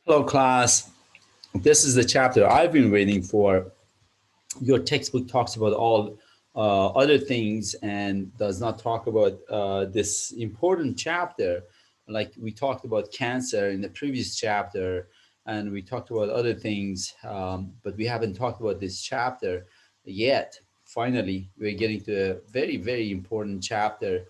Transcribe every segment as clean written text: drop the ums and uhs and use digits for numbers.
Hello, class. This is the chapter I've been waiting for. Your textbook talks about all other things and does not talk about this important chapter. Like we talked about cancer in the previous chapter, and we talked about other things, but we haven't talked about this chapter yet. Finally, we're getting to a very, very important chapter,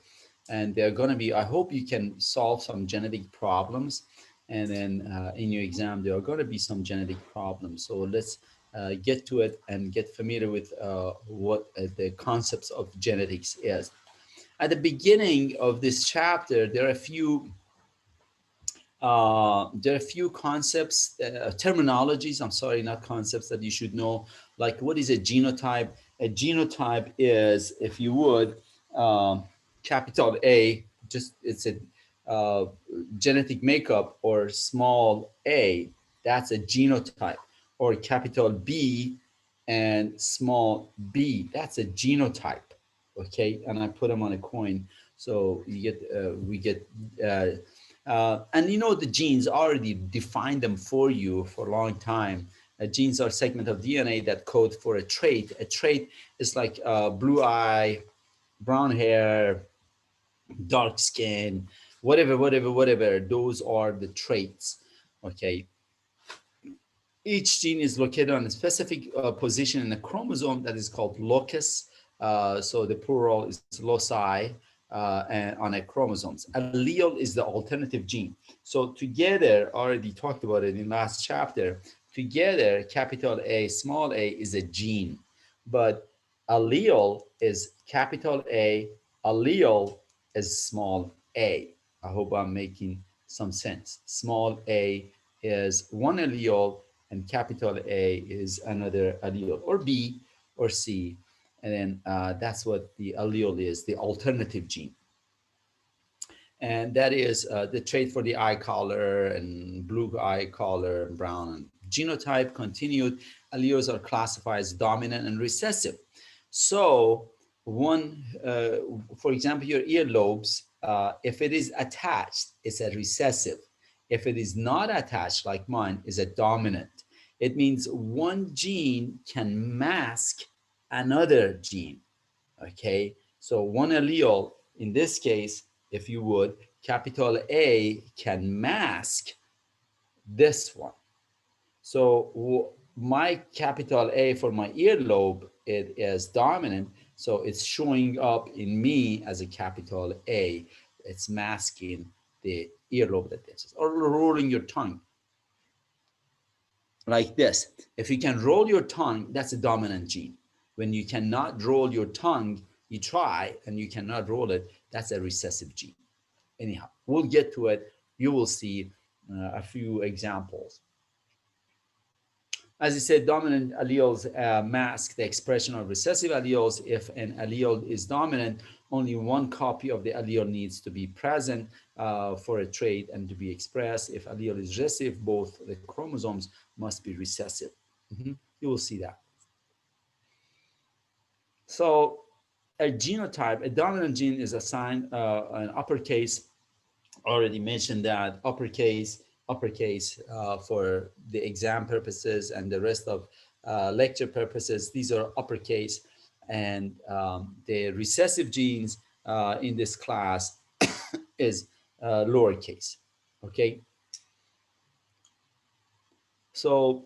and they're going to be, I hope you can solve some genetic problems, and then in your exam there are going to be some genetic problems. So let's get to it and get familiar with what the concepts of genetics is. At the beginning of this chapter, there are a few concepts, terminologies. I'm sorry, not concepts, that you should know. Like, what is a genotype? A genotype is, if you would, capital A. Just it's a genetic makeup, or small a. That's a genotype. Or capital B and small b. That's a genotype. Okay, and I put them on a coin, so you get we get. And you know, the genes already define them for you for a long time. Genes are segments of DNA that code for a trait. A trait is like blue eye, brown hair, dark skin, whatever. Those are the traits. Okay. Each gene is located on a specific position in a chromosome that is called locus. So the plural is loci, and on a chromosomes. Allele is the alternative gene. So together, already talked about it in last chapter, together, capital A, small a is a gene, but allele is capital A, allele is small a. I hope I'm making some sense. Small a is one allele, and capital A is another allele, or B or C. And then that's what the allele is, the alternative gene. And that is the trait for the eye color, and blue eye color, and brown. And genotype continued. Alleles are classified as dominant and recessive. So for example, your earlobes, if it is attached, it's a recessive. If it is not attached, like mine, is a dominant. It means one gene can mask another gene. Okay, so one allele, in this case, if you would, capital A can mask this one. So my capital A for my earlobe, it is dominant, so it's showing up in me as a capital A. It's masking the earlobe that this is. Or rolling your tongue like this. If you can roll your tongue, that's a dominant gene. When you cannot roll your tongue, you try and you cannot roll it, that's a recessive gene. Anyhow, we'll get to it. You will see a few examples. As I said, dominant alleles mask the expression of recessive alleles. If an allele is dominant, only one copy of the allele needs to be present for a trait and to be expressed. If allele is recessive, both the chromosomes must be recessive. You will see that. So a genotype, a dominant gene is assigned an uppercase. Already mentioned that uppercase for the exam purposes and the rest of lecture purposes. These are uppercase, and the recessive genes in this class is lowercase. Okay. So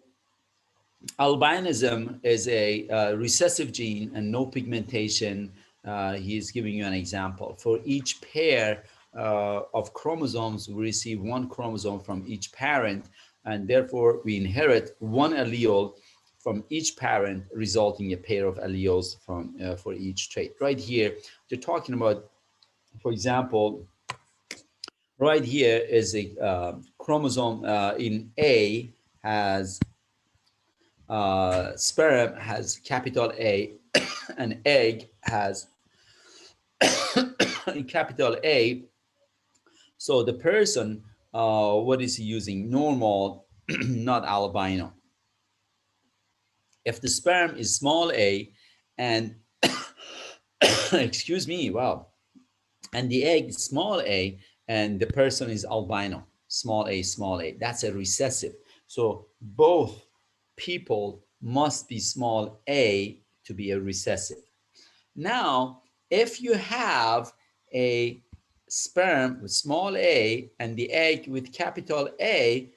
albinism is a recessive gene and no pigmentation. He's giving you an example. For each pair of chromosomes, we receive one chromosome from each parent, and therefore we inherit one allele from each parent, resulting a pair of alleles from for each trait. Right here, they're talking about, for example, right here is a chromosome in A has sperm has capital A, and egg has capital A. So the person, what is he using? Normal, not albino. If the sperm is small a and excuse me, wow, and the egg is small a and the person is albino, small a, that's a recessive. So both people must be small a to be a recessive. Now, if you have a sperm with small a and the egg with capital A,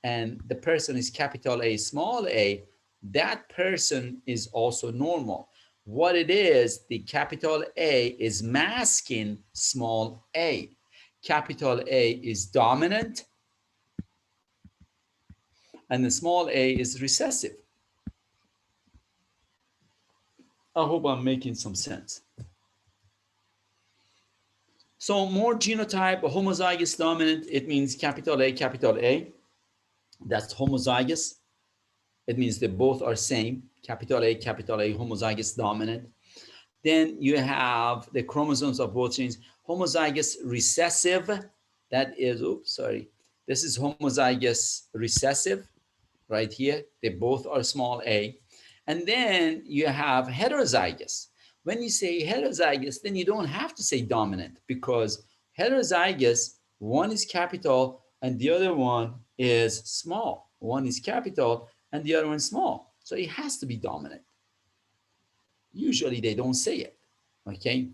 and the person is capital A, small a, that person is also normal. What it is, the capital A is masking small a. Capital A is dominant and the small a is recessive. I hope I'm making some sense. So more genotype, homozygous dominant, it means capital A, capital A. That's homozygous. It means they both are same, capital A, homozygous dominant. Then you have the chromosomes of both genes, homozygous recessive. That is, oops, sorry. This is homozygous recessive right here. They both are small a. And then you have heterozygous. When you say heterozygous, then you don't have to say dominant because heterozygous, one is capital and the other one is small. One is capital and the other one is small. So it has to be dominant. Usually they don't say it, okay?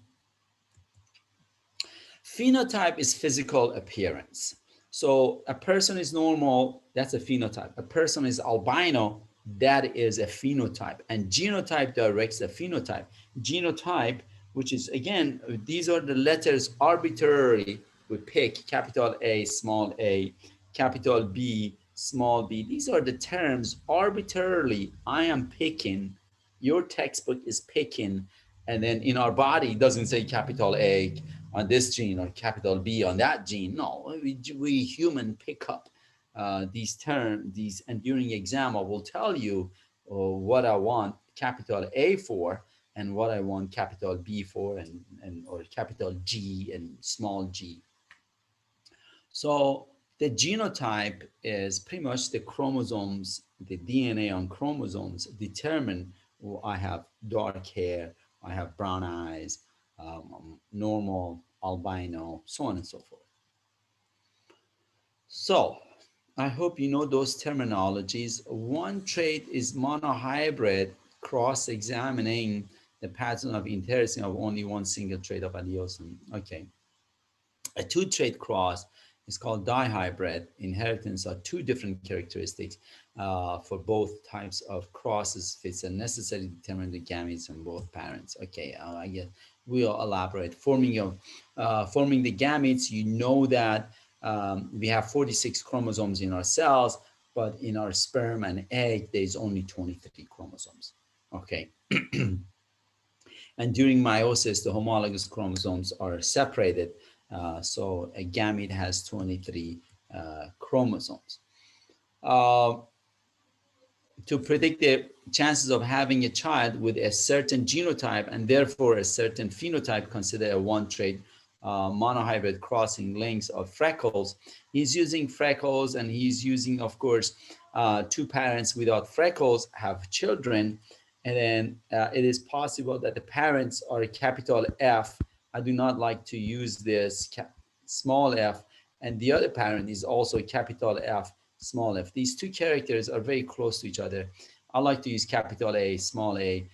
Phenotype is physical appearance. So a person is normal, that's a phenotype. A person is albino, that is a phenotype. And genotype directs the phenotype. Genotype, which is, again, these are the letters arbitrarily. We pick capital A, small a, capital B, small b. These are the terms arbitrarily I am picking. Your textbook is picking, and then in our body it doesn't say capital A on this gene or capital B on that gene. No, we human pick up these terms, and during exam I will tell you what I want capital A for and what I want capital B for, and or capital G and small g. So the genotype is pretty much the chromosomes, the DNA on chromosomes determine, well, I have dark hair, I have brown eyes, normal, albino, so on and so forth. So I hope you know those terminologies. One trait is monohybrid cross, examining the pattern of inheritance of only one single trait of alleles. Okay. A two-trait cross is called dihybrid inheritance, are two different characteristics for both types of crosses fits a necessary determinant of gametes in both parents. Okay, I guess we'll elaborate. Forming the gametes, you know that we have 46 chromosomes in our cells, but in our sperm and egg, there's only 23 chromosomes. Okay. And during meiosis, the homologous chromosomes are separated. So a gamete has 23 chromosomes. To predict the chances of having a child with a certain genotype and therefore a certain phenotype, consider a one-trait monohybrid crossing links of freckles. He's using freckles, and he's using, of course, two parents without freckles have children, and then it is possible that the parents are capital F. I do not like to use this small f, and the other parent is also capital F, small f. These two characters are very close to each other. I like to use capital A, small a,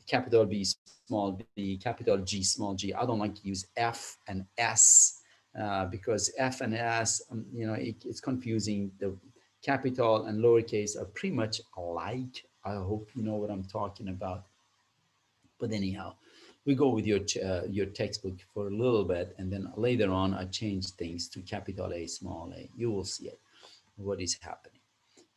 capital B, small b, capital G, small g. I don't like to use F and S because F and S, it's confusing. The capital and lowercase are pretty much alike. I hope you know what I'm talking about. But anyhow, we go with your textbook for a little bit, and then later on I change things to capital A, small a. You will see it, what is happening.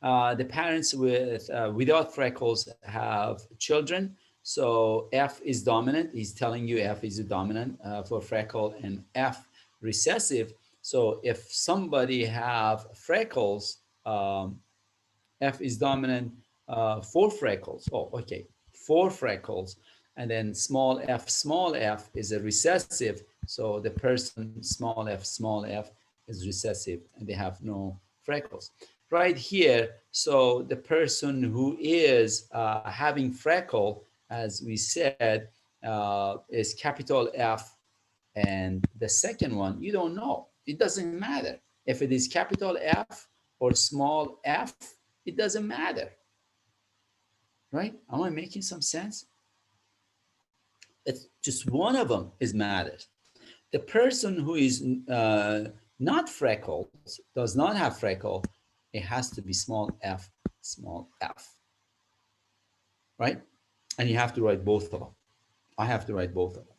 The parents without freckles have children. So F is dominant. He's telling you F is a dominant for freckle, and F recessive. So if somebody have freckles, F is dominant for freckles. Oh, okay, for freckles. And then small f is a recessive. So the person small f is recessive, and they have no freckles. Right here, so the person who is having freckle, as we said, is capital F, and the second one, you don't know. It doesn't matter if it is capital F or small f, it doesn't matter, right? Am I making some sense? It's just one of them is matters. The person who is not freckles, does not have freckle, it has to be small f, right? And you have to write both of them. I have to write both of them.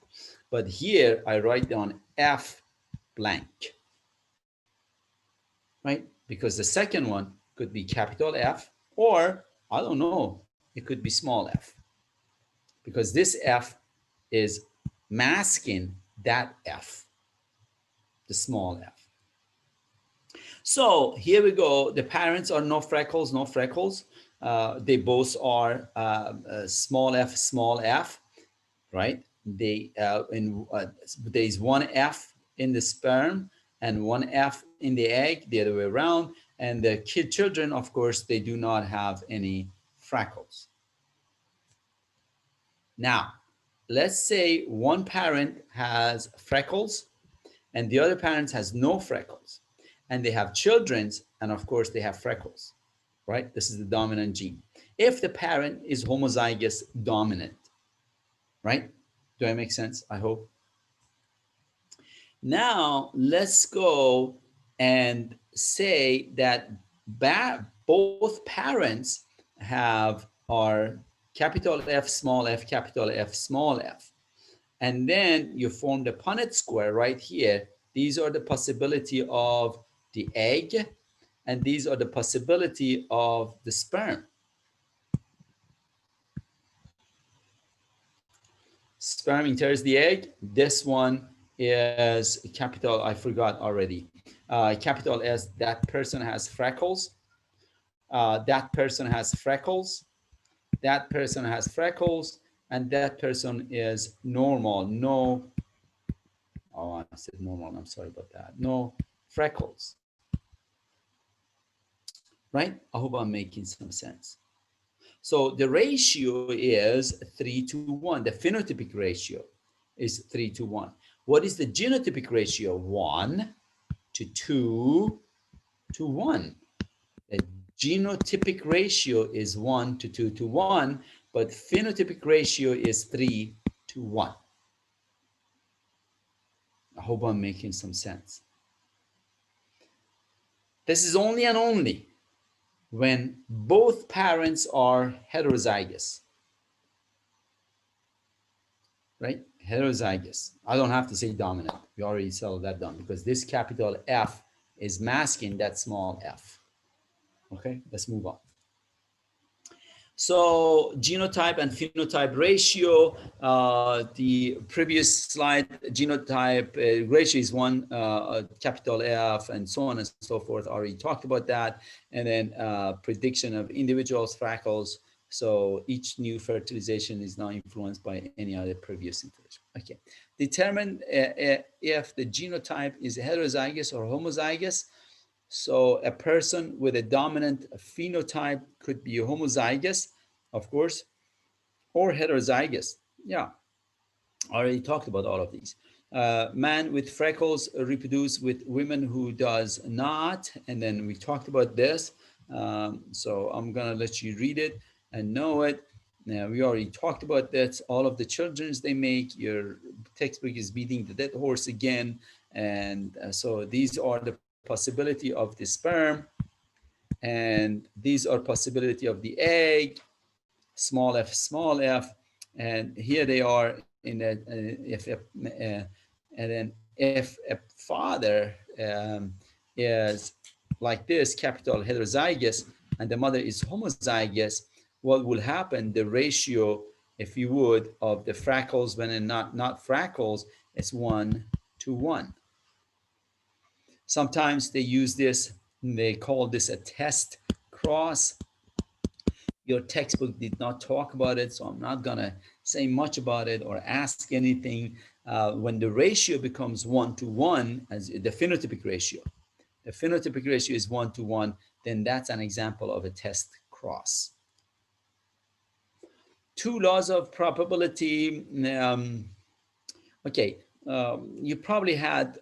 But here I write down f blank, right? Because the second one could be capital F, or I don't know, it could be small f. Because this f is masking that f, the small f. So here we go. The parents are no freckles, no freckles. They both are small f, right? There's one F in the sperm and one F in the egg, the other way around. And the children, of course, they do not have any freckles. Now, let's say one parent has freckles and the other parent has no freckles, and they have children, and of course they have freckles, right? This is the dominant gene. If the parent is homozygous dominant, right? Do I make sense? I hope. Now let's go and say that both parents have our capital F, small f, capital F, small f. And then you form the Punnett square right here. These are the possibility of the egg, and these are the possibility of the sperm. Sperm enters the egg. This one is capital, I forgot already. Capital S, that person has freckles. That person has freckles. That person has freckles. And that person is normal. No, oh, I said normal. I'm sorry about that. No freckles. Right? I hope I'm making some sense. So the ratio is 3:1. The phenotypic ratio is 3:1. What is the genotypic ratio? 1:2:1. The genotypic ratio is 1:2:1, but phenotypic ratio is 3:1. I hope I'm making some sense. This is only and only when both parents are heterozygous. Right? Heterozygous. I don't have to say dominant. We already settled that down because this capital F is masking that small f. Okay, let's move on. So genotype and phenotype ratio, the previous slide, genotype ratio is 1, capital F, and so on and so forth. Already talked about that. And then prediction of individuals, freckles. So each new fertilization is now influenced by any other previous information. Okay, determine if the genotype is heterozygous or homozygous. So a person with a dominant phenotype could be homozygous, of course, or heterozygous. Yeah, I already talked about all of these. Man with freckles reproduce with women who does not, and then we talked about this. So I'm gonna let you read it and know it. Now, we already talked about that. All of the children's they make, your textbook is beating the dead horse again. And so these are the possibility of the sperm, and these are possibility of the egg, small f, and here they are in a, and then if a father is like this, capital heterozygous, and the mother is homozygous, what will happen, the ratio, if you would, of the freckles when not freckles is 1:1. Sometimes they use this, they call this a test cross. Your textbook did not talk about it, so I'm not gonna say much about it or ask anything. When the ratio becomes 1:1, as the phenotypic ratio is 1:1, then that's an example of a test cross. 2 laws of probability. Okay, you probably had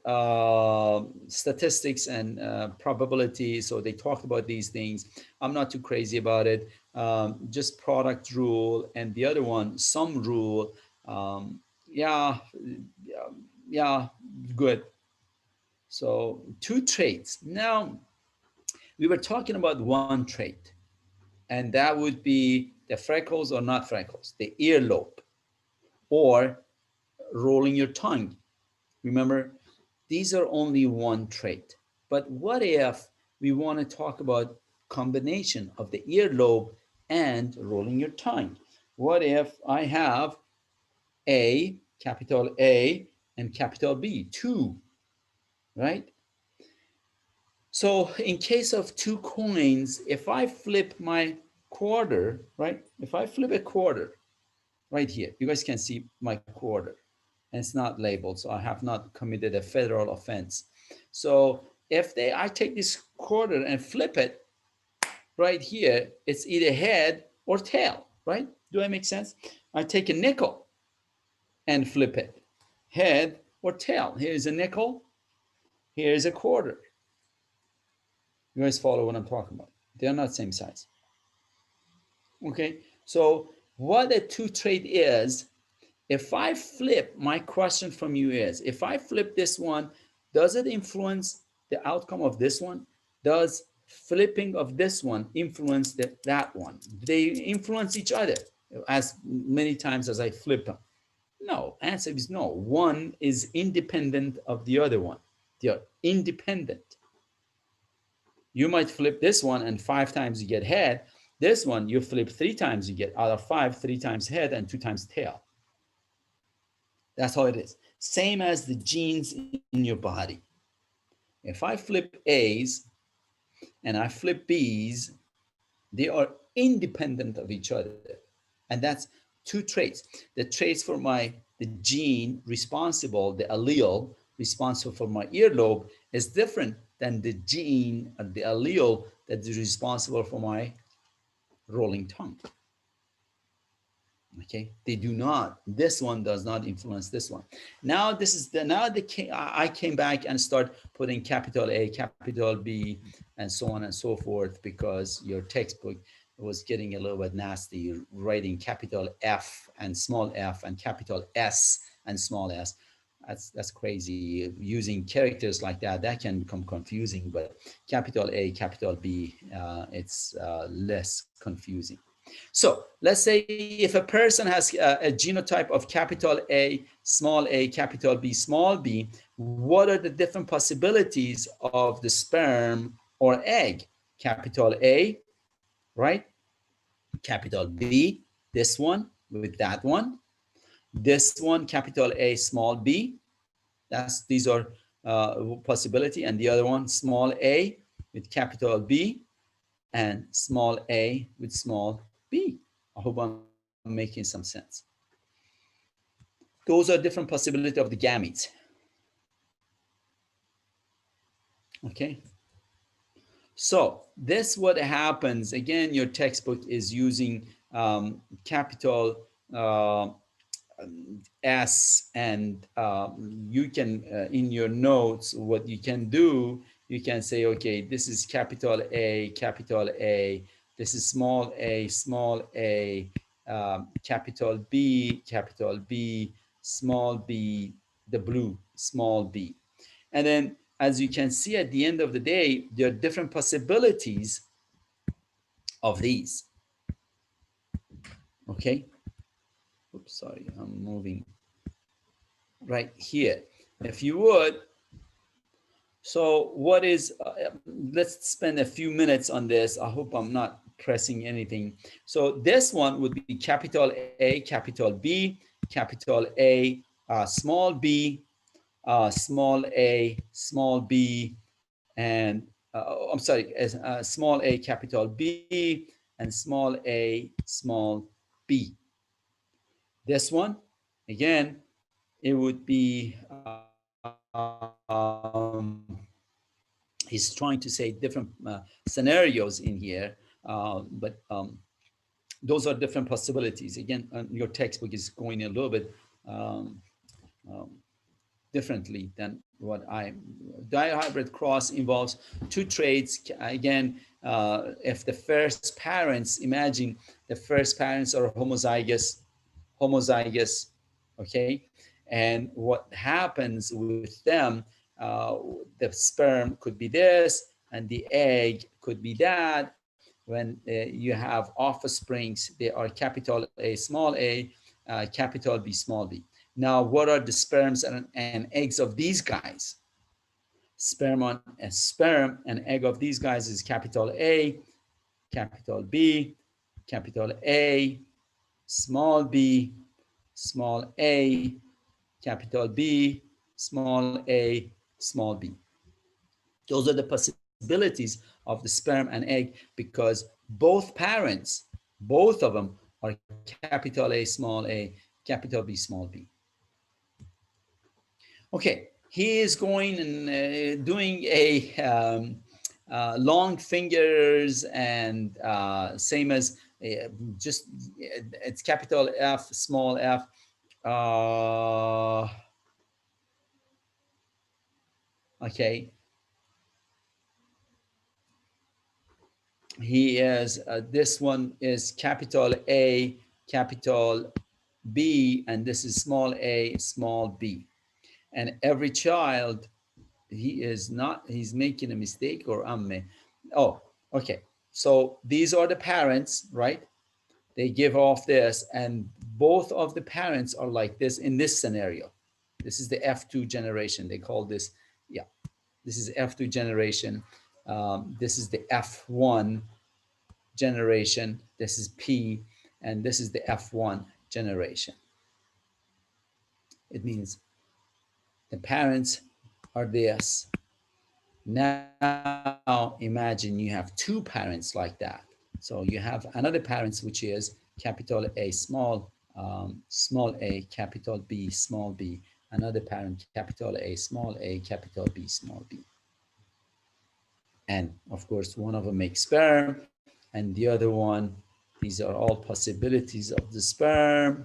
statistics and probability, so they talked about these things. I'm not too crazy about it. Just product rule, and the other one, sum rule. Yeah, yeah, yeah, good. So two traits. Now we were talking about one trait, and that would be the freckles or not freckles, the earlobe, or rolling your tongue. Remember, these are only one trait. But what if we want to talk about combination of the earlobe and rolling your tongue? What if I have A, capital A, and capital B, two, right? So in case of two coins, if I flip my quarter, right? If I flip a quarter right here, you guys can see my quarter, and it's not labeled, so I have not committed a federal offense. So if I take this quarter and flip it right here, it's either head or tail, right? Do I make sense? I take a nickel and flip it, head or tail. Here's a nickel, here's a quarter. You guys follow what I'm talking about? They're not same size. Okay, so what a two trait is, if I flip, my question from you is, if I flip this one, does it influence the outcome of this one? Does flipping of this one influence that one? They influence each other as many times as I flip them? No, answer is no. One is independent of the other one. They're independent. You might flip this one and 5 times you get head. This one, you flip 3 times, you get out of 5, 3 times head and 2 times tail. That's how it is. Same as the genes in your body. If I flip A's and I flip B's, they are independent of each other. And that's two traits. The traits for the gene responsible, the allele responsible for my earlobe is different than the gene, the allele that is responsible for my rolling tongue. Okay, they do not. This one does not influence this one. Now this is I came back and start putting capital A, capital B, and so on and so forth, because your textbook was getting a little bit nasty, writing capital F and small f and capital S and small s. That's crazy. Using characters like that can become confusing. But capital A, capital B, it's less confusing. So let's say if a person has a genotype of capital A, capital B, small b, what are the different possibilities of the sperm or egg? Capital A, right? Capital B, this one with that one. This one, capital A, small b. These are possibility. And the other one, small a with capital B and small a with small b. I hope I'm making some sense. Those are different possibilities of the gametes. Okay. So this what happens. Again, your textbook is using capital S, and you can, in your notes, what you can do, you can say, okay, this is capital A, capital A. This is small a, capital B, small b, the blue, small b. And then, as you can see, at the end of the day, there are different possibilities of these. Okay. Oops, sorry, I'm moving right here. If you would, so what is, let's spend a few minutes on this. I hope I'm not pressing anything. So this one would be capital A, capital B, capital A, small b, small a, small b, and I'm sorry, small a, capital B, and small a, small b. This one, again, it would be, he's trying to say different scenarios in here, but those are different possibilities. Again, your textbook is going a little bit um, differently than what I. Dihybrid cross involves two traits. Again, if the first parents, imagine the first parents are homozygous, okay, and what happens with them, the sperm could be this, and the egg could be that. When you have offsprings, they are capital A, small a, capital B, small b. Now, what are the sperms and eggs of these guys? Sperm and egg of these guys is capital A, capital B, capital A, small b, small a, capital B, small a, small b. Those are the possibilities of the sperm and egg, because both of them are capital A, small a, capital B, small b. Okay, he is going and doing a long fingers, and same as just it's capital F, small f. Okay, he is this one is capital A, capital B, and this is small a, small b. And every child, he's making a mistake, or oh, okay. So these are the parents, right? They give off this, and both of the parents are like this in this scenario. This is the F2 generation. They call this, yeah, this is F2 generation. This is the F1 generation. This is P, and this is the F1 generation. It means the parents are this. Now imagine you have two parents like that. So you have another parents, which is capital A, small a, capital B, small b. Another parent, capital A, capital B, small b. And of course, one of them makes sperm, and the other one, these are all possibilities of the sperm,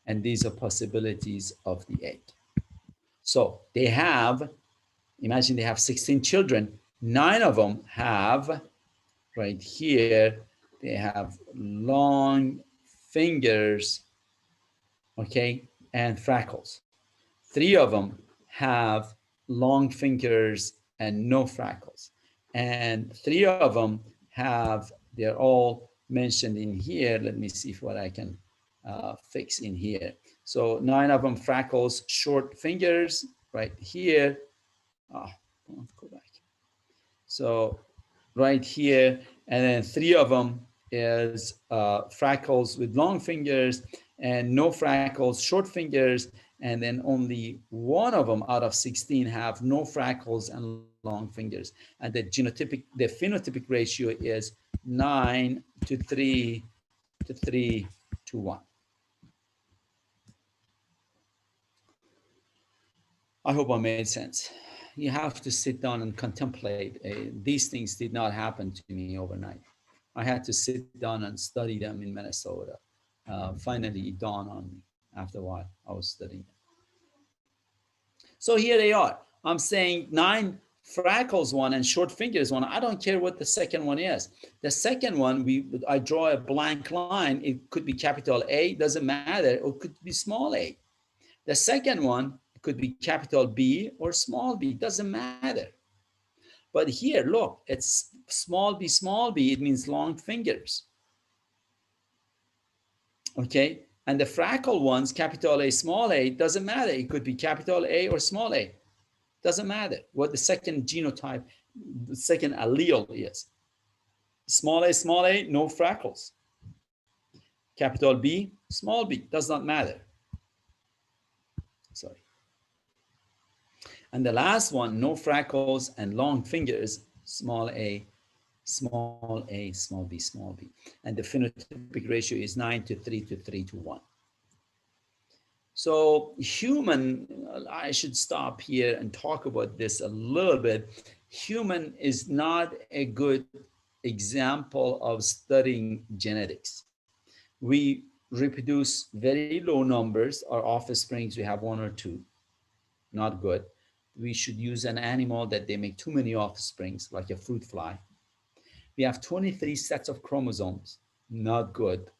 and these are possibilities of the egg. So they have, imagine they have 16 children. 9 of them have, right here, they have long fingers, okay, and freckles. 3 of them have long fingers and no freckles. And 3 of them have, they're all mentioned in here. Let me see if what I can fix in here. So 9 of them freckles, short fingers right here. Oh, go back. So right here, and then 3 of them is freckles with long fingers, and no freckles, short fingers, and then only 1 of them out of 16 have no freckles and long fingers. And the phenotypic ratio is 9 to 3 to 3 to 1. I hope I made sense. You have to sit down and contemplate. These things did not happen to me overnight. I had to sit down and study them in Minnesota. Finally, it dawned on me after a while. I was studying them. So here they are. I'm saying 9 freckles one and short fingers one. I don't care what the second one is. The second one, I draw a blank line. It could be capital A, doesn't matter, or it could be small a. The second one could be capital B or small b, doesn't matter. But here, look, it's small b, it means long fingers. Okay, and the freckle ones, capital A, small a, doesn't matter. It could be capital A or small a. Doesn't matter what the second genotype, the second allele is. Small a, no freckles. Capital B, small b, does not matter. Sorry. And the last one, no freckles and long fingers, small a, small a, small b, small b. And the phenotypic ratio is 9 to 3 to 3 to 1. So human, I should stop here and talk about this a little bit. Human is not a good example of studying genetics. We reproduce very low numbers. Our offsprings, we have one or two, not good. We should use an animal that they make too many offsprings, like a fruit fly. We have 23 sets of chromosomes, not good.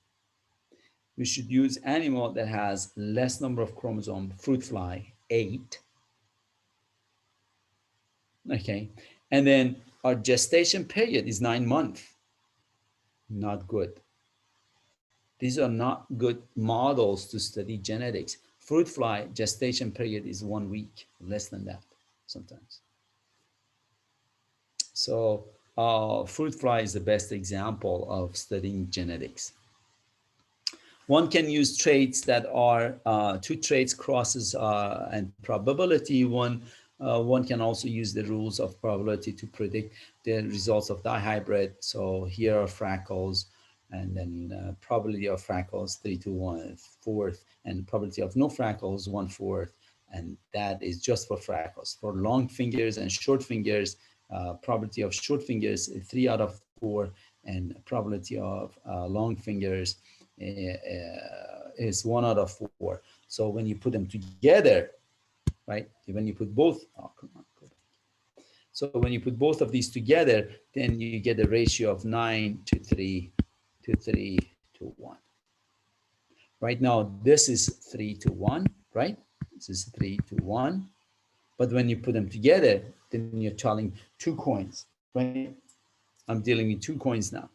We should use animal that has less number of chromosomes, fruit fly, 8. Okay, and then our gestation period is 9 months, not good. These are not good models to study genetics. Fruit fly gestation period is 1 week, less than that sometimes. So fruit fly is the best example of studying genetics. One can use traits that are two traits, crosses and probability. One can also use the rules of probability to predict the results of dihybrid. So here are freckles, and then probability of freckles 3 to 1/4, and probability of no freckles 1/4, and that is just for freckles. For long fingers and short fingers, probability of short fingers 3 out of 4, and probability of long fingers is 1 out of 4. So when you put them together, right? When you put both, oh, come on. So when you put both of these together, then you get a ratio of 9 to 3 to 3 to 1. Right now, this is 3 to 1, right? This is 3 to 1. But when you put them together, then you're telling 2 coins, right? I'm dealing with 2 coins now.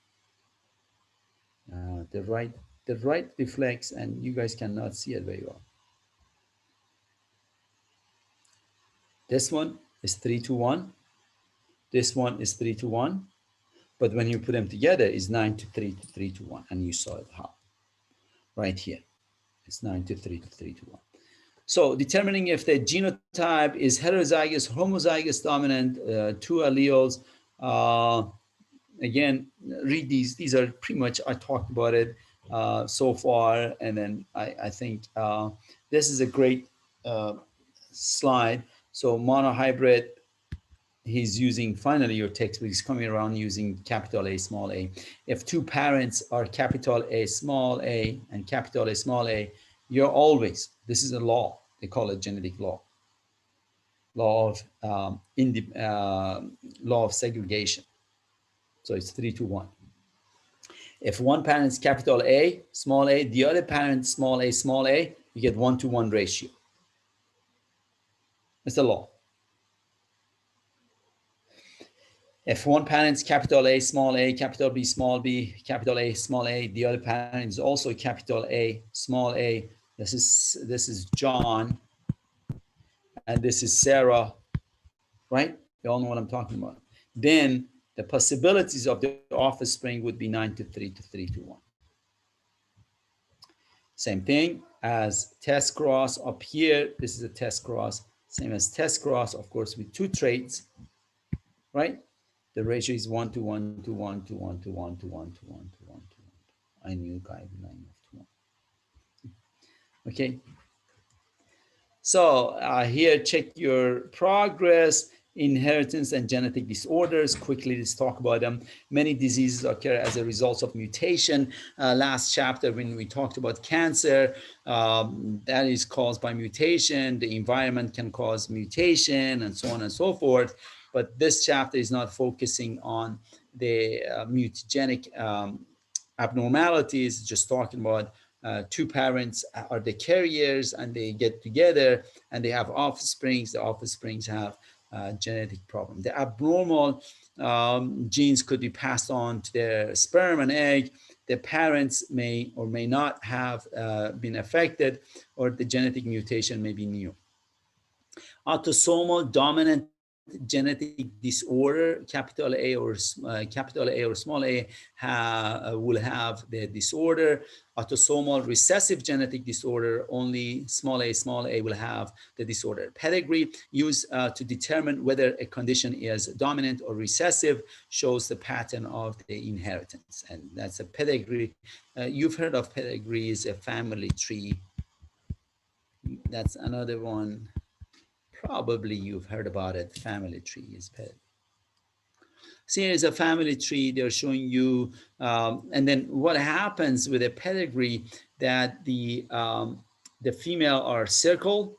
The right reflects, and you guys cannot see it very well. This one is 3 to 1. This one is 3 to 1. But when you put them together, it's 9 to 3 to 3 to 1. And you saw it how? Right here. It's 9 to 3 to 3 to 1. So determining if the genotype is heterozygous, homozygous dominant, 2 alleles. Again, read these. These are pretty much, I talked about it so far. And then I think this is a great slide. So monohybrid, he's using, finally your textbook is coming around using capital A, small a. If 2 parents are capital A, small a, and capital A, small a, you're always, this is a law, they call it genetic law, law of segregation. So it's 3 to 1. If one parent is capital A, small a, the other parent, small a, you get 1 to 1 ratio. It's a law. If one parent is capital A, capital B, capital A, small a, the other parent is also capital A, small a. This is John, and this is Sarah, right? You all know what I'm talking about. Then the possibilities of the offspring would be 9 to 3 to 3 to 1. Same thing as test cross up here. This is a test cross, same as test cross, of course, with 2 traits, right? The ratio is 1 to 1 to 1 to 1 to 1 to 1 to 1 to 1 to 1. I knew guideline of 1. Okay. So here, check your progress. Inheritance and genetic disorders. Quickly, let's talk about them. Many diseases occur as a result of mutation. Last chapter, when we talked about cancer, that is caused by mutation. The environment can cause mutation, and so on and so forth. But this chapter is not focusing on the mutagenic abnormalities, just talking about 2 parents are the carriers, and they get together and they have offsprings. The offsprings have genetic problem. The abnormal genes could be passed on to their sperm and egg. The parents may or may not have been affected, or the genetic mutation may be new. Autosomal dominant genetic disorder, capital A or small a, will have the disorder. Autosomal recessive genetic disorder, only small a will have the disorder. Pedigree, used to determine whether a condition is dominant or recessive, shows the pattern of the inheritance, and that's a pedigree. You've heard of pedigrees, a family tree. That's another one. Probably you've heard about it. Family tree is pedigree. So here is a family tree. They're showing you, and then what happens with a pedigree, that the female are circle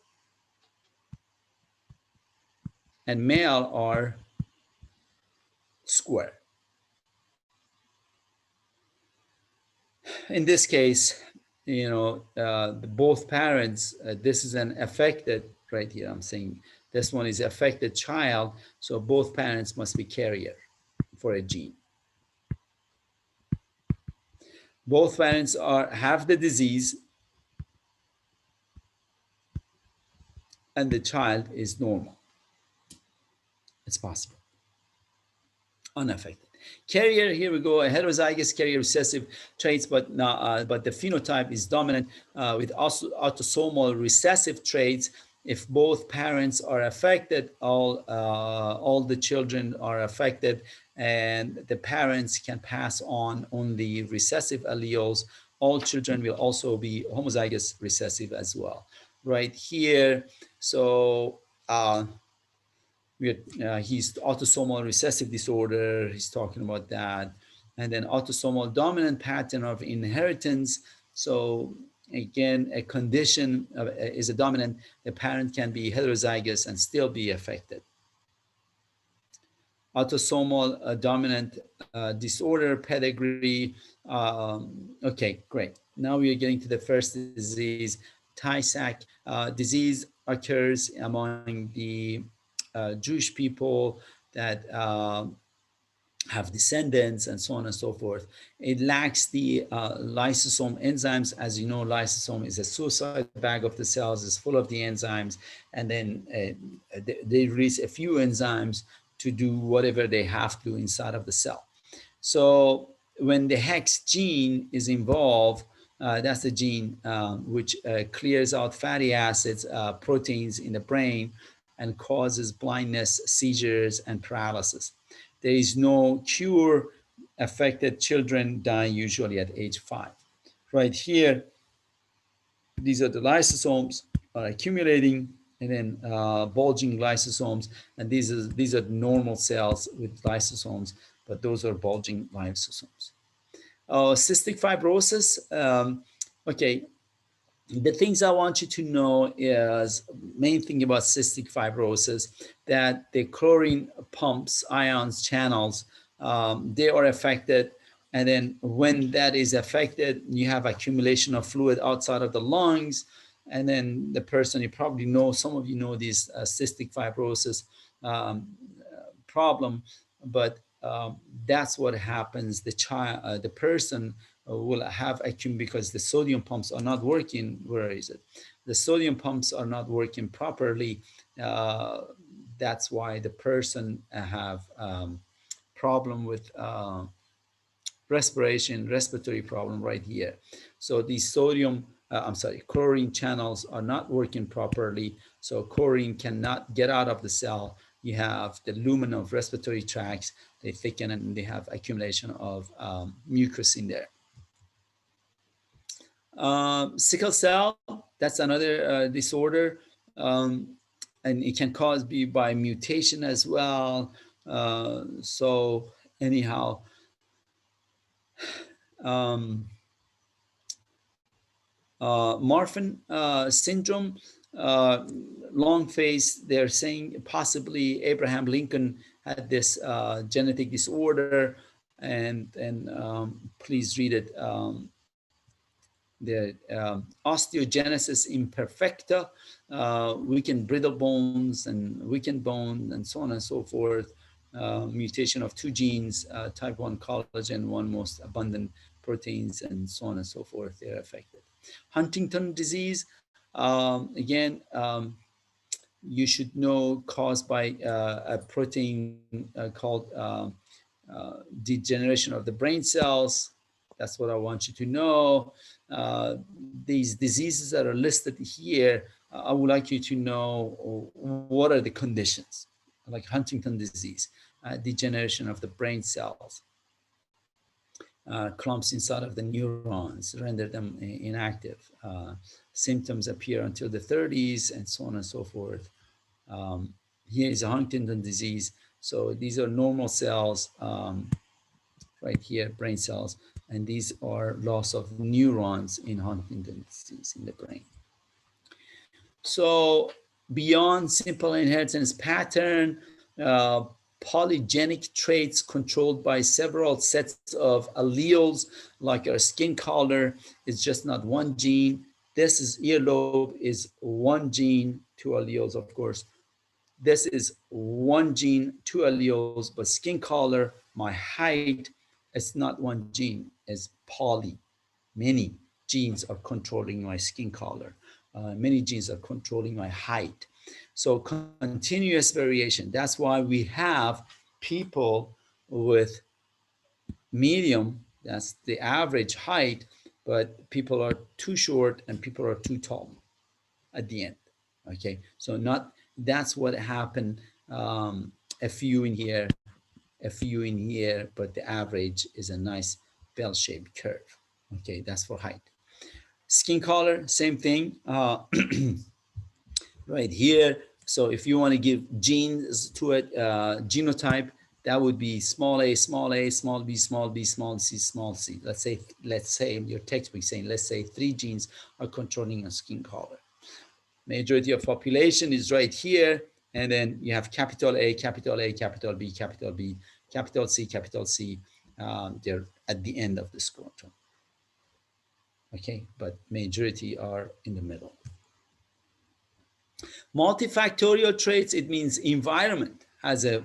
and male are square. In this case, both parents, this is an affected, right here, I'm saying this one is affected child, so both parents must be carrier for a gene. Both parents have the disease and the child is normal. It's possible. Unaffected. Carrier, here we go, a heterozygous carrier recessive traits, but the phenotype is dominant with also autosomal recessive traits. If both parents are affected, all the children are affected, and the parents can pass on only recessive alleles. All children will also be homozygous recessive as well. Right here, so he's autosomal recessive disorder, he's talking about that. And then autosomal dominant pattern of inheritance. So again, a condition is a dominant, the parent can be heterozygous and still be affected. Autosomal dominant disorder, pedigree. Okay, great. Now we are getting to the first disease. Tay-Sachs disease occurs among the Jewish people that have descendants and so on and so forth. It lacks the lysosome enzymes. As you know, lysosome is a suicide bag of the cells, it's full of the enzymes, and then they release a few enzymes to do whatever they have to inside of the cell. So when the hex gene is involved, that's the gene which clears out fatty acids, proteins in the brain, and causes blindness, seizures, and paralysis. There is no cure. Affected children die usually at age 5. Right here, these are the lysosomes are accumulating, and then bulging lysosomes, and these are normal cells with lysosomes, but those are bulging lysosomes. Cystic fibrosis. Okay, the things I want you to know is, main thing about cystic fibrosis, that the chlorine pumps, ions, channels, they are affected. And then when that is affected, you have accumulation of fluid outside of the lungs. And then the person, you probably know, some of you know this cystic fibrosis problem, but that's what happens. The person will have because the sodium pumps are not working. Where is it? The sodium pumps are not working properly. That's why the person have problem with respiratory problem right here. So these chlorine channels are not working properly. So chlorine cannot get out of the cell. You have the lumen of respiratory tracts, they thicken, and they have accumulation of mucus in there. Sickle cell, that's another disorder. And it can be by mutation as well. So anyhow, Marfan syndrome, long face, they're saying possibly Abraham Lincoln had this genetic disorder, and please read it. The osteogenesis imperfecta, weakened brittle bones and weakened bone, and so on and so forth. Mutation of 2 genes, type 1 collagen, 1 most abundant proteins, and so on and so forth, they're affected. Huntington disease, again, you should know, caused by a protein called degeneration of the brain cells. That's what I want you to know. These diseases that are listed here, I would like you to know what are the conditions, like Huntington disease, degeneration of the brain cells, clumps inside of the neurons, render them inactive. Symptoms appear until the 30s, and so on and so forth. Here is a Huntington disease. So these are normal cells right here, brain cells, and these are loss of neurons in Huntington's disease in the brain. So beyond simple inheritance pattern, polygenic traits controlled by several sets of alleles, like our skin color, is just not one gene. This is earlobe is one gene, two alleles, of course. This is one gene, two alleles, but skin color, my height, it's not one gene, it's poly. Many genes are controlling my skin color. Many genes are controlling my height. So continuous variation. That's why we have people with medium, that's the average height, but people are too short and people are too tall at the end. Okay, so not that's what happened. A few in here, a few in here, but the average is a nice bell-shaped curve. Okay, that's for height. Skin color, same thing. Right here. So if you want to give genes to it, genotype, that would be small a, small a, small b, small b, small c, small c. Let's say your textbook saying, let's say 3 genes are controlling a skin color. Majority of population is right here, and then you have capital A, capital A, capital B, capital B, capital C, capital C. They're at the end of the scrotum. Okay, but majority are in the middle. Multifactorial traits, it means environment has a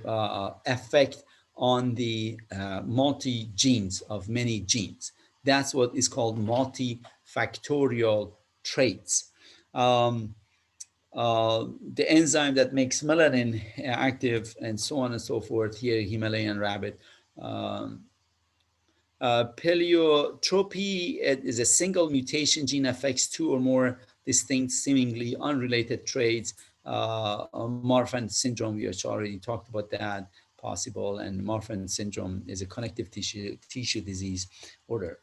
effect on the multi-genes of many genes. That's what is called multifactorial traits. The enzyme that makes melanin active and so on and so forth, here Himalayan rabbit. Pleiotropy is a single mutation gene affects 2 or more distinct, seemingly unrelated traits. Marfan syndrome, we already talked about that, possible, and Marfan syndrome is a connective tissue disease order.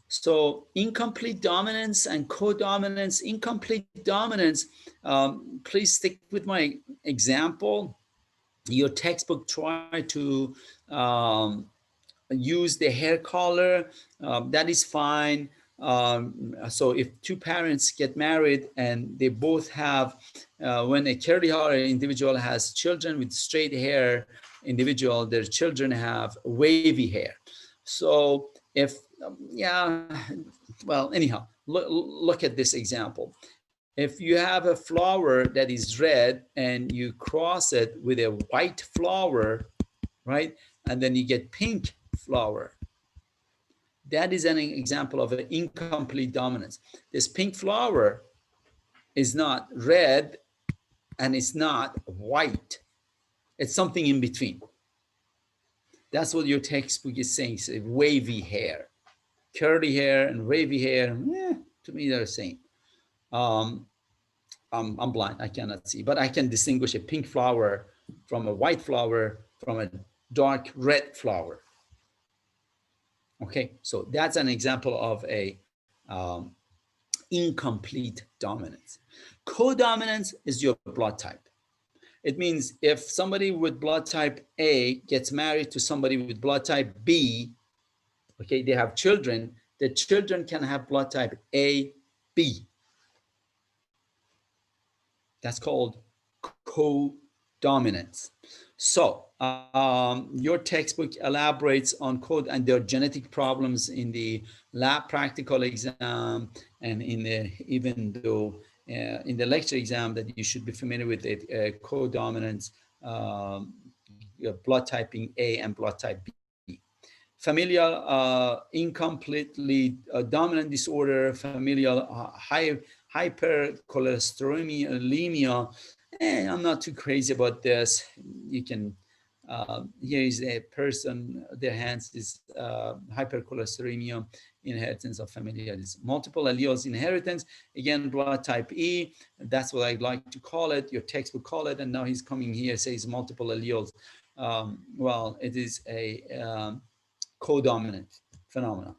So incomplete dominance and codominance. Incomplete dominance, please stick with my example. Your textbook try to use the hair color, that is fine. So if 2 parents get married and they both have, when a curly hair individual has children with straight hair individual, their children have wavy hair. So if, yeah, well, anyhow, look at this example. If you have a flower that is red and you cross it with a white flower, right? And then you get pink flower. That is an example of an incomplete dominance. This pink flower is not red and it's not white. It's something in between. That's what your textbook is saying. It's wavy hair. Curly hair and wavy hair, to me they're the same. I'm blind, I cannot see, but I can distinguish a pink flower from a white flower from a dark red flower. Okay, so that's an example of a incomplete dominance. Codominance is your blood type. It means if somebody with blood type A gets married to somebody with blood type B, okay, they have children, the children can have blood type A, B. That's called codominance. So your textbook elaborates on code and their genetic problems in the lab practical exam, and in the, even though in the lecture exam that you should be familiar with it, codominance, blood typing A and blood type B. Familial incompletely dominant disorder, familial hypercholesterolemia. I'm not too crazy about this. You can, here is a person, their hands is hypercholesterolemia, inheritance of familial. Multiple alleles inheritance, again, blood type E. That's what I like to call it. Your textbook call it, and now he's coming here, says multiple alleles. Well, it is a codominant phenomenon.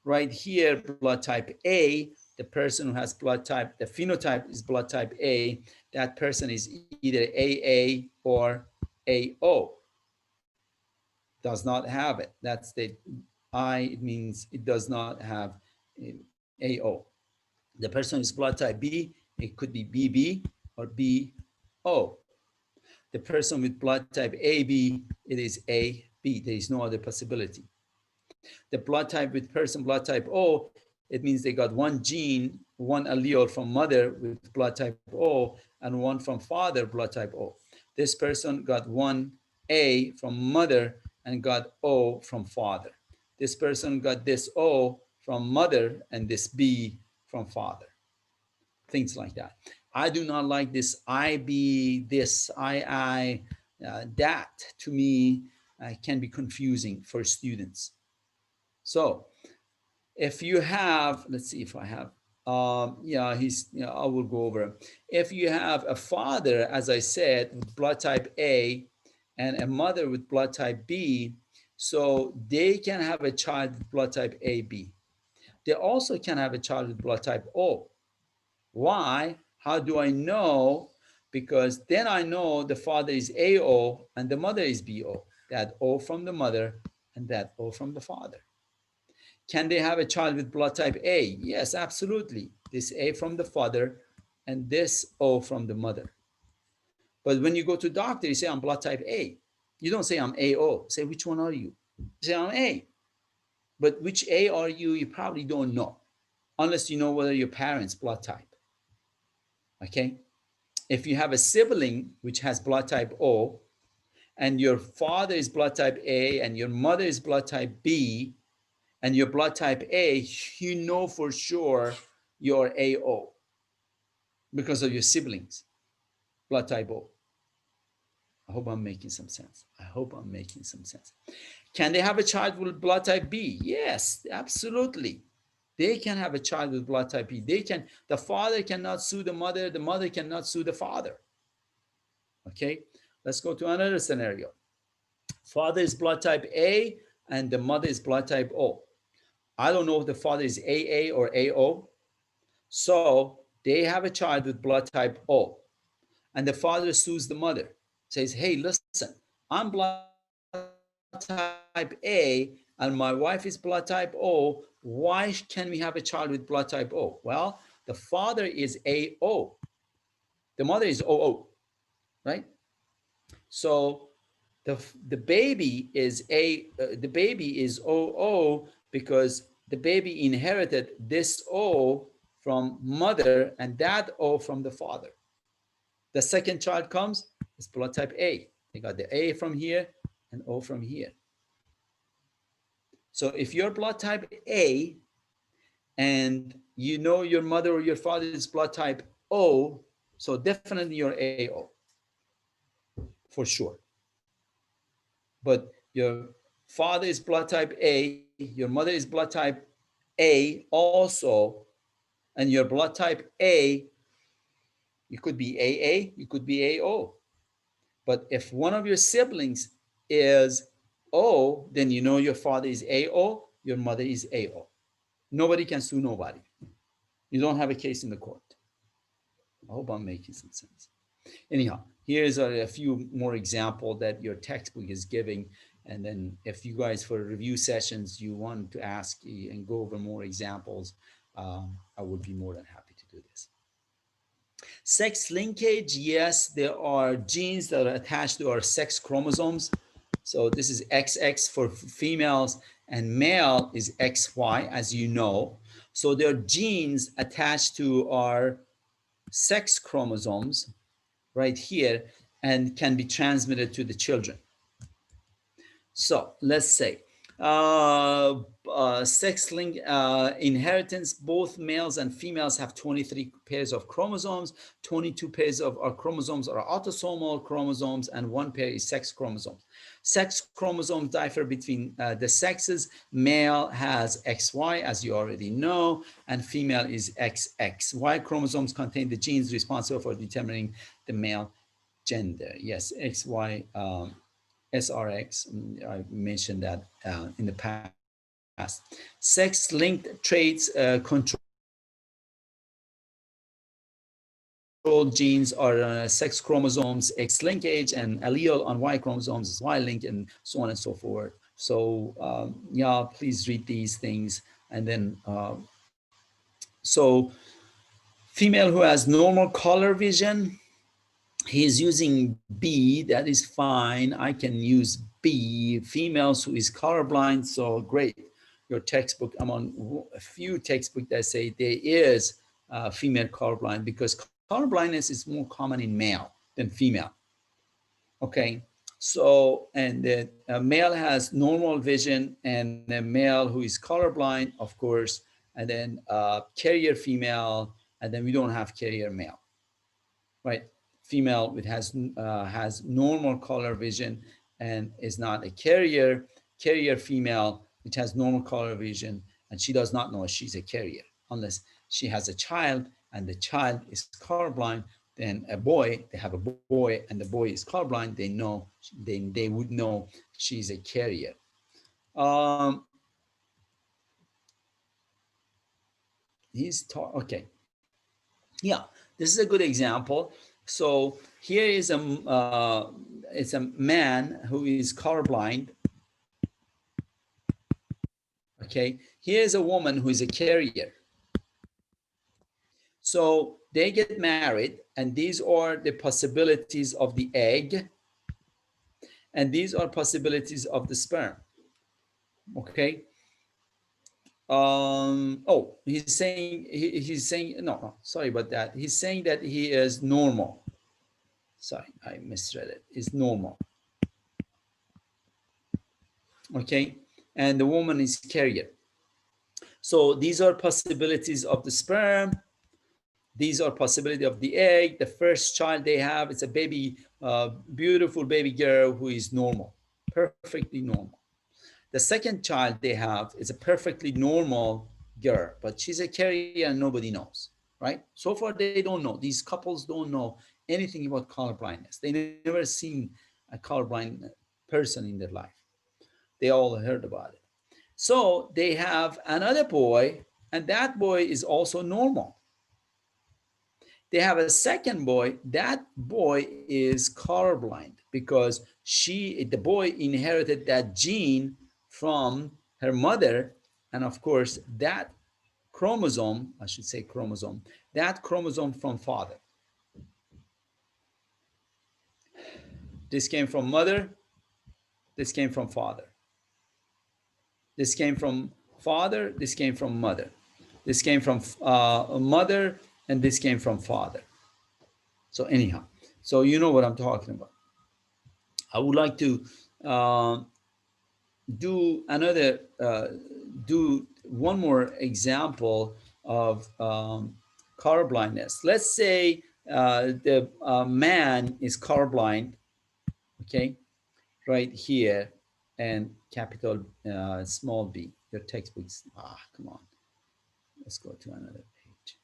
Right here, blood type A, the person who has blood type, the phenotype is blood type A, that person is either AA or AO. does not have it. That's the I, it means it does not have AO. The person is blood type B, it could be BB or BO. The person with blood type AB, it is AB. There is no other possibility. The blood type with person blood type O, it means they got one gene, one allele from mother with blood type O and one from father blood type O. This person got one A from mother and got O from father. This person got this O from mother and this B from father. Things like that. I do not like this IB, this II, that to me can be confusing for students. So if you have, let's see if I have, I will go over. If you have a father, as I said, with blood type A and a mother with blood type B, so they can have a child with blood type AB. They also can have a child with blood type O. Why? How do I know? Because then I know the father is AO and the mother is BO. That O from the mother and that O from the father. Can they have a child with blood type A? Yes, absolutely. This A from the father and this O from the mother. But when you go to doctor, you say, I'm blood type A. You don't say I'm AO. Say, which one are you? You say, I'm A. But which A are you? You probably don't know, unless you know whether your parents' blood type. Okay? If you have a sibling which has blood type O, and your father is blood type A, and your mother is blood type B, and your blood type A, you know for sure you're AO because of your siblings, blood type O. I hope I'm making some sense. I hope I'm making some sense. Can they have a child with blood type B? Yes, absolutely. They can have a child with blood type B. They can, the father cannot sue the mother cannot sue the father. Okay, let's go to another scenario. Father is blood type A and the mother is blood type O. I don't know if the father is AA or AO. So they have a child with blood type O. And the father sues the mother, says, hey, listen, I'm blood type A and my wife is blood type O. Why can we have a child with blood type O? Well, the father is AO. The mother is OO, right? So the baby is OO because the baby inherited this O from mother and that O from the father. The second child comes, it's blood type A. They got the A from here and O from here. So if you're blood type A and you know your mother or your father is blood type O, so definitely you're AO for sure. But your father is blood type A, your mother is blood type A also, and your blood type A, you could be AA, you could be AO. But if one of your siblings is O, then you know your father is AO, your mother is AO. Nobody can sue nobody. You don't have a case in the court. I hope I'm making some sense. Anyhow, here's a few more examples that your textbook is giving. And then if you guys for review sessions, you want to ask and go over more examples, I would be more than happy to do this. Sex linkage, yes, there are genes that are attached to our sex chromosomes. So this is XX for females and male is XY, as you know. So there are genes attached to our sex chromosomes right here and can be transmitted to the children. So let's say sex link inheritance, both males and females have 23 pairs of chromosomes. 22 pairs of our chromosomes are autosomal chromosomes and one pair is sex chromosomes. Sex chromosomes differ between the sexes. Male has XY, as you already know, and female is XX. Y chromosomes contain the genes responsible for determining the male gender. Yes, XY SRX, I mentioned that in the past. Sex-linked traits control genes are sex chromosomes X linkage, and allele on Y chromosomes is Y link, and so on and so forth. So yeah, please read these things. And then so female who has normal color vision, he's using B, that is fine. I can use B. Females who is colorblind, so great. Your textbook, I'm on a few textbooks that say there is female colorblind, because colorblindness is more common in male than female. Okay, so, and the male has normal vision, and a male who is colorblind, of course, and then carrier female, and then we don't have carrier male, right? Female, it has normal color vision and is not a carrier. Carrier female, which has normal color vision, and she does not know she's a carrier unless she has a child and the child is colorblind. Then a boy, they have a boy and the boy is colorblind, they know, they would know she's a carrier. Okay. Yeah, this is a good example. So here is it's a man who is colorblind. Okay, here is a woman who is a carrier. So they get married, and these are the possibilities of the egg, and these are possibilities of the sperm. Okay. Oh, he's saying no, sorry about that. He's saying that he is normal. Sorry, I misread it. Is normal. Okay, and the woman is carrier. So these are possibilities of the sperm. These are possibility of the egg. The first child they have, it's a baby, beautiful baby girl who is normal, perfectly normal. The second child they have is a perfectly normal girl, but she's a carrier and nobody knows, right? So far they don't know. These couples don't know anything about colorblindness. They never seen a colorblind person in their life. They all heard about it. So they have another boy, and that boy is also normal. They have a second boy. That boy is colorblind because the boy inherited that gene from her mother, and of course that chromosome, I should say chromosome, that chromosome from father. This came from mother. This came from father. This came from father. This came from mother. This came from mother, and this came from father. So anyhow, so you know what I'm talking about. I would like to do another, do one more example of colorblindness. Let's say the man is colorblind, okay, right here, and capital small b. Your textbooks, come on. Let's go to another page.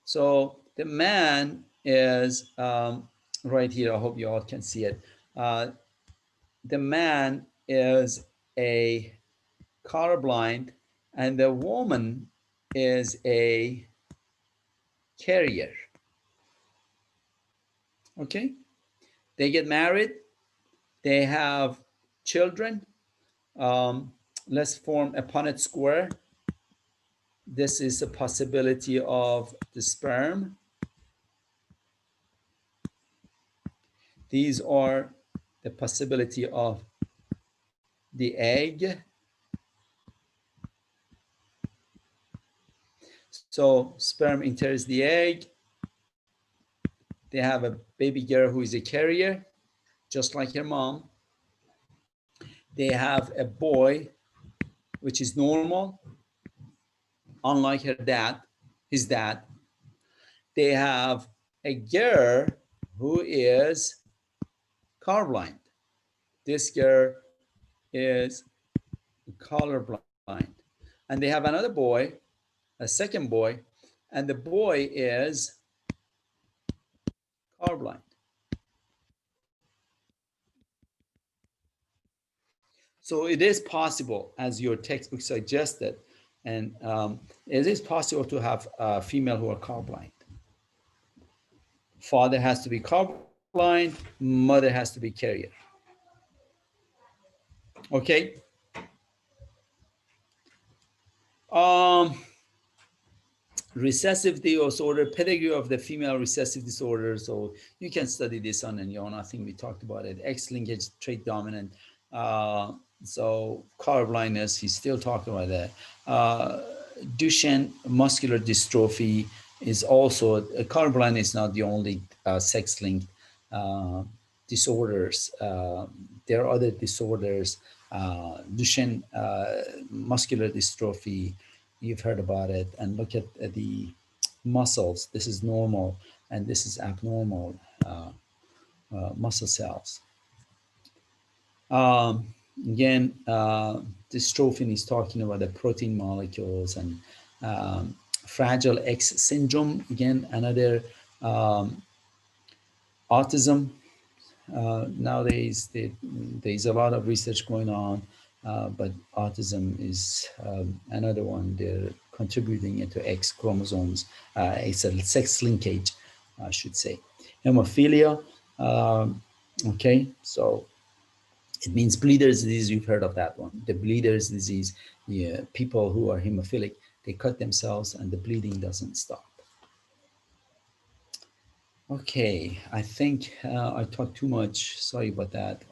So the man is right here. I hope you all can see it. The man is a colorblind, and the woman is a carrier. Okay, they get married, they have children. Let's form a Punnett square. This is a possibility of the sperm. These are the possibility of the egg. So sperm enters the egg. They have a baby girl who is a carrier, just like her mom. They have a boy, which is normal, unlike her dad, his dad. They have a girl who is colorblind. This girl is colorblind. And they have another boy, a second boy, and the boy is colorblind. So it is possible, as your textbook suggested, and it is possible to have female who are colorblind. Father has to be colorblind, mother has to be carrier. Okay. Um, recessive disorder, pedigree of the female recessive disorder. So you can study this on your own. I think we talked about it. X linkage, trait dominant. Uh, so color blindness, he's still talking about that. Duchenne muscular dystrophy is also, color blindness is not the only sex linked uh, disorders. There are other disorders. Duchenne muscular dystrophy, you've heard about it, and look at the muscles. This is normal and this is abnormal muscle cells. um, Again, dystrophin is talking about the protein molecules, and fragile X syndrome, again another um, autism. Nowadays there's a lot of research going on, but autism is another one. They're contributing into X chromosomes. It's a sex linkage, I should say. Hemophilia, um, okay, so it means bleeder's disease. You've heard of that one. The bleeder's disease, yeah, people who are hemophilic, they cut themselves and the bleeding doesn't stop. Okay, I think I talked too much. Sorry about that.